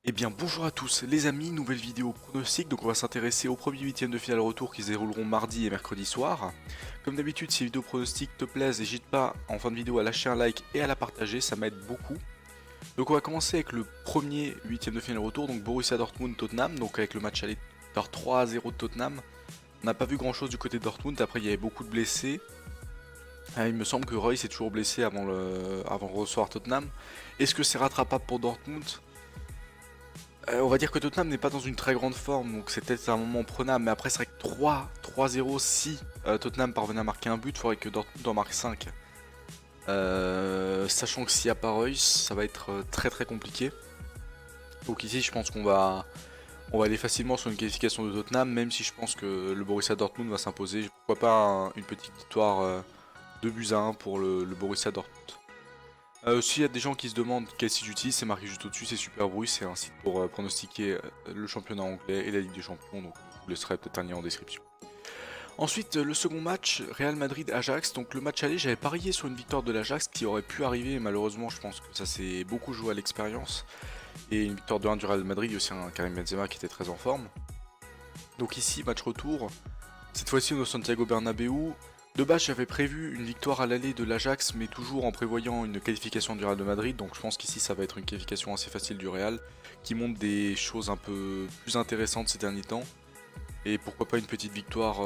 Eh bien bonjour à tous les amis, nouvelle vidéo pronostic, donc on va s'intéresser aux premiers huitièmes de finale retour qui se dérouleront mardi et mercredi soir. Comme d'habitude, si les vidéos pronostics te plaisent, n'hésite pas en fin de vidéo à lâcher un like et à la partager, ça m'aide beaucoup. Donc on va commencer avec le premier huitième de finale retour, donc Borussia Dortmund-Tottenham, donc avec le match aller 3-0 de Tottenham. On n'a pas vu grand chose du côté de Dortmund, après il y avait beaucoup de blessés. Il me semble que Royce est toujours blessé avant de recevoir Tottenham. Est-ce que c'est rattrapable pour Dortmund? On va dire que Tottenham n'est pas dans une très grande forme, donc c'est peut-être un moment prenable, mais après c'est vrai que 3-0, si Tottenham parvenait à marquer un but, il faudrait que Dortmund en marque 5. Sachant que s'il n'y a pas Reus, ça va être très très compliqué. Donc ici je pense on va aller facilement sur une qualification de Tottenham, même si je pense que le Borussia Dortmund va s'imposer. Pourquoi pas une petite victoire 2-1 pour le Borussia Dortmund. S'il y a des gens qui se demandent quel site j'utilise, c'est marqué juste au-dessus, c'est Super Bruce, c'est un site pour pronostiquer le championnat anglais et la Ligue des Champions, donc je vous laisserai peut-être un lien en description. Ensuite, le second match, Real Madrid-Ajax, donc le match aller, j'avais parié sur une victoire de l'Ajax qui aurait pu arriver, et malheureusement je pense que ça s'est beaucoup joué à l'expérience, et une victoire de 1 du Real Madrid, et aussi un Karim Benzema qui était très en forme. Donc ici, match retour, cette fois-ci au Santiago Bernabéu. De base, j'avais prévu une victoire à l'aller de l'Ajax, mais toujours en prévoyant une qualification du Real de Madrid. Donc je pense qu'ici, ça va être une qualification assez facile du Real, qui montre des choses un peu plus intéressantes ces derniers temps. Et pourquoi pas une petite victoire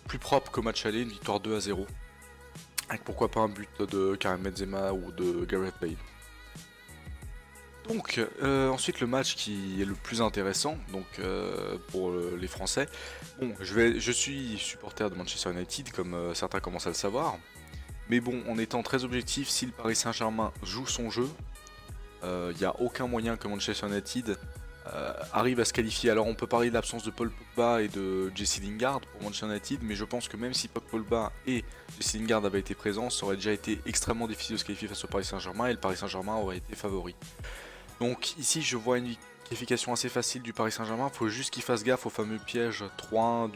plus propre qu'au match aller, une victoire 2-0. Avec pourquoi pas un but de Karim Benzema ou de Gareth Bale. Donc ensuite le match qui est le plus intéressant donc pour les Français. Bon, je suis supporter de Manchester United comme certains commencent à le savoir. Mais bon, en étant très objectif, si le Paris Saint-Germain joue son jeu, il n'y a aucun moyen que Manchester United arrive à se qualifier. Alors on peut parler de l'absence de Paul Pogba et de Jesse Lingard pour Manchester United, mais je pense que même si Paul Pogba et Jesse Lingard avaient été présents, ça aurait déjà été extrêmement difficile de se qualifier face au Paris Saint-Germain et le Paris Saint-Germain aurait été favori. Donc ici je vois une qualification assez facile du Paris Saint-Germain, il faut juste qu'ils fassent gaffe au fameux piège 3-1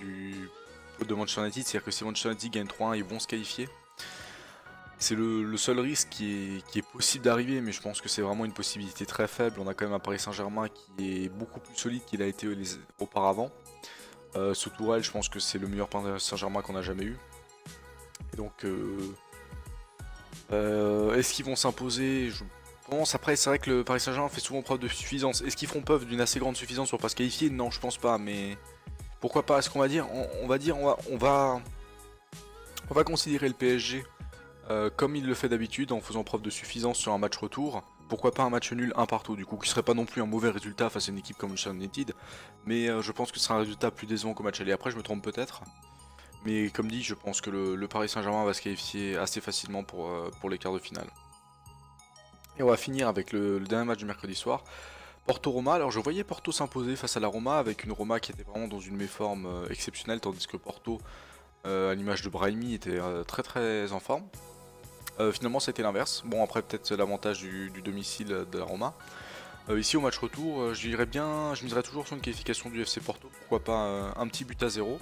de Manchester United, c'est-à-dire que si Manchester United gagne 3-1 ils vont se qualifier. C'est le seul risque qui est possible d'arriver, mais je pense que c'est vraiment une possibilité très faible. On a quand même un Paris Saint-Germain qui est beaucoup plus solide qu'il a été auparavant. Sous Tourelle, je pense que c'est le meilleur Paris Saint-Germain qu'on a jamais eu. Et donc, est-ce qu'ils vont s'imposer? Je pense. Après, c'est vrai que le Paris Saint-Germain fait souvent preuve de suffisance. Est-ce qu'ils font preuve d'une assez grande suffisance pour pas se qualifier? Non, je pense pas, mais pourquoi pas? Est-ce qu'on va dire? On va considérer le PSG comme il le fait d'habitude en faisant preuve de suffisance sur un match retour. Pourquoi pas un match nul un partout du coup, qui serait pas non plus un mauvais résultat face à une équipe comme Manchester United, mais je pense que ce sera un résultat plus décevant qu'au match aller. Après, je me trompe peut-être, mais comme dit, je pense que le Paris Saint-Germain va se qualifier assez facilement pour les quarts de finale. Et on va finir avec le dernier match du mercredi soir. Porto-Roma, alors je voyais Porto s'imposer face à la Roma, avec une Roma qui était vraiment dans une méforme exceptionnelle, tandis que Porto, à l'image de Brahimi, était très très en forme. Finalement c'était l'inverse, bon après peut-être l'avantage du domicile de la Roma. Ici au match retour, je miserais toujours sur une qualification du FC Porto, pourquoi pas un petit but à 0.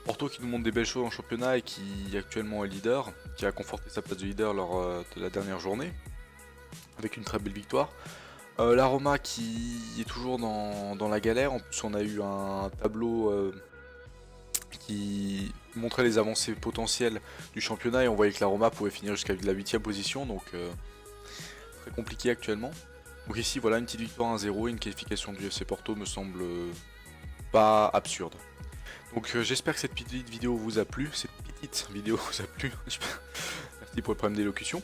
Porto qui nous montre des belles choses en championnat et qui actuellement est leader, qui a conforté sa place de leader lors de la dernière journée, avec une très belle victoire. La Roma qui est toujours dans la galère, en plus on a eu un tableau qui montrait les avancées potentielles du championnat et on voyait que la Roma pouvait finir jusqu'à la 8ème position, donc très compliqué actuellement. Donc ici voilà, une petite victoire 1-0 et une qualification du FC Porto me semble pas absurde. Donc j'espère que cette petite vidéo vous a plu, Merci pour le problème d'élocution.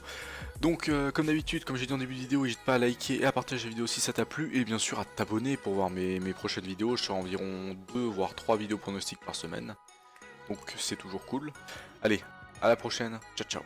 Donc comme d'habitude, comme j'ai dit en début de vidéo, n'hésite pas à liker et à partager la vidéo si ça t'a plu, et bien sûr à t'abonner pour voir mes prochaines vidéos. Je fais environ 2 voire 3 vidéos pronostiques par semaine, donc c'est toujours cool. Allez, à la prochaine, ciao ciao.